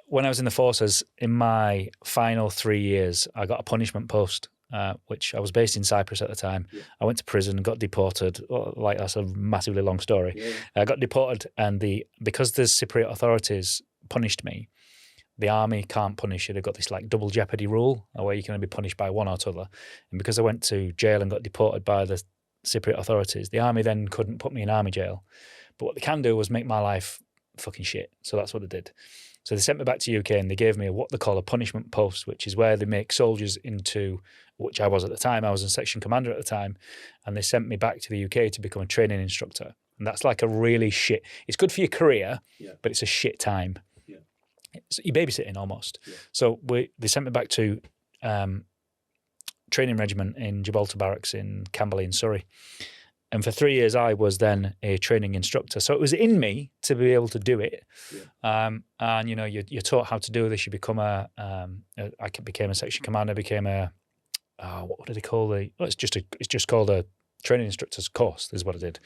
When I was in the forces, in my final 3 years, I got a punishment post, which I was based in Cyprus at the time. Yeah. I went to prison, got deported. Like, that's a massively long story. Yeah. I got deported, and because the Cypriot authorities punished me, the army can't punish you. They've got this like double jeopardy rule where you can only be punished by one or t'other. And because I went to jail and got deported by the Cypriot authorities, the army then couldn't put me in army jail. But what they can do was make my life fucking shit. So that's what they did. So they sent me back to UK and they gave me what they call a punishment post, which is where they make soldiers into, which I was at the time. I was a section commander at the time. And they sent me back to the UK to become a training instructor. And that's like a really shit, it's good for your career, but it's a shit time. So you're babysitting almost. Yeah. So they sent me back to training regiment in Gibraltar Barracks in Camberley in Surrey. And for 3 years, I was then a training instructor. So it was in me to be able to do it. Yeah. And, you know, you're taught how to do this. You become I became a section commander, became what do they call it's just called a training instructor's course is what I did.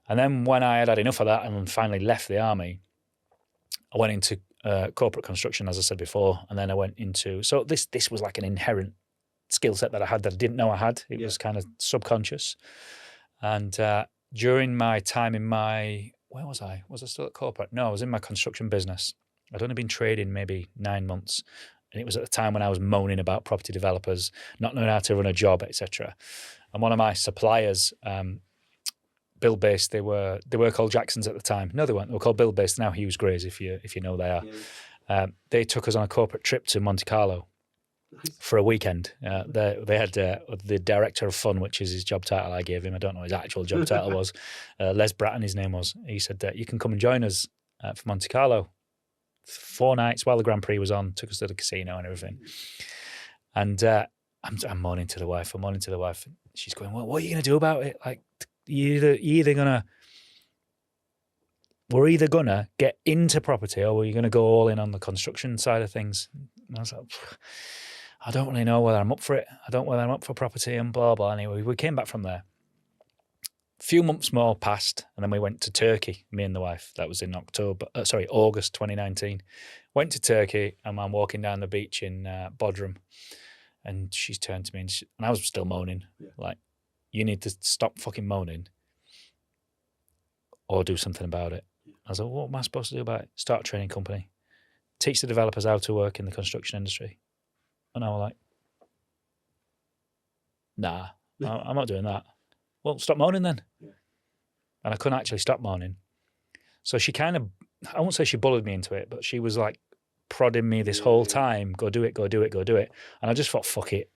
And then when I had enough of that and finally left the army, I went into corporate construction, as I said before, and then I went into, so this was like an inherent skill set that I had that I didn't know I had. It was kind of subconscious. And during my time in where was I? Was I still at corporate? No, I was in my construction business. I'd only been trading maybe 9 months. And it was at the time when I was moaning about property developers, not knowing how to run a job, etc. And one of my suppliers, Bill Based, they were called Jacksons at the time. No, they weren't. They were called Bill Based. Now Hughes Grays, if you know they are. Yeah. They took us on a corporate trip to Monte Carlo for a weekend. They had the director of fun, which is his job title I gave him. I don't know what his actual job title was. Les Bratton, his name was. He said, you can come and join us for Monte Carlo. 4 nights while the Grand Prix was on, took us to the casino and everything. And I'm moaning to the wife. She's going, well, what are you going to do about it? Like, we're either gonna get into property or we're gonna go all in on the construction side of things. And I was like, I don't really know whether I'm up for it. I don't know whether I'm up for property and blah blah. Anyway, we came back from there. A few months more passed, and then we went to Turkey. Me and the wife. That was in August 2019. Went to Turkey, and I'm walking down the beach in Bodrum, and she's turned to me, and I was still moaning, like, you need to stop fucking moaning or do something about it. I was like, what am I supposed to do about it? Start a training company. Teach the developers how to work in the construction industry. And I was like, nah, I'm not doing that. Well, stop moaning then. Yeah. And I couldn't actually stop moaning. So she kind of, I won't say she bullied me into it, but she was like prodding me this whole time, go do it, go do it, go do it. And I just thought, fuck it.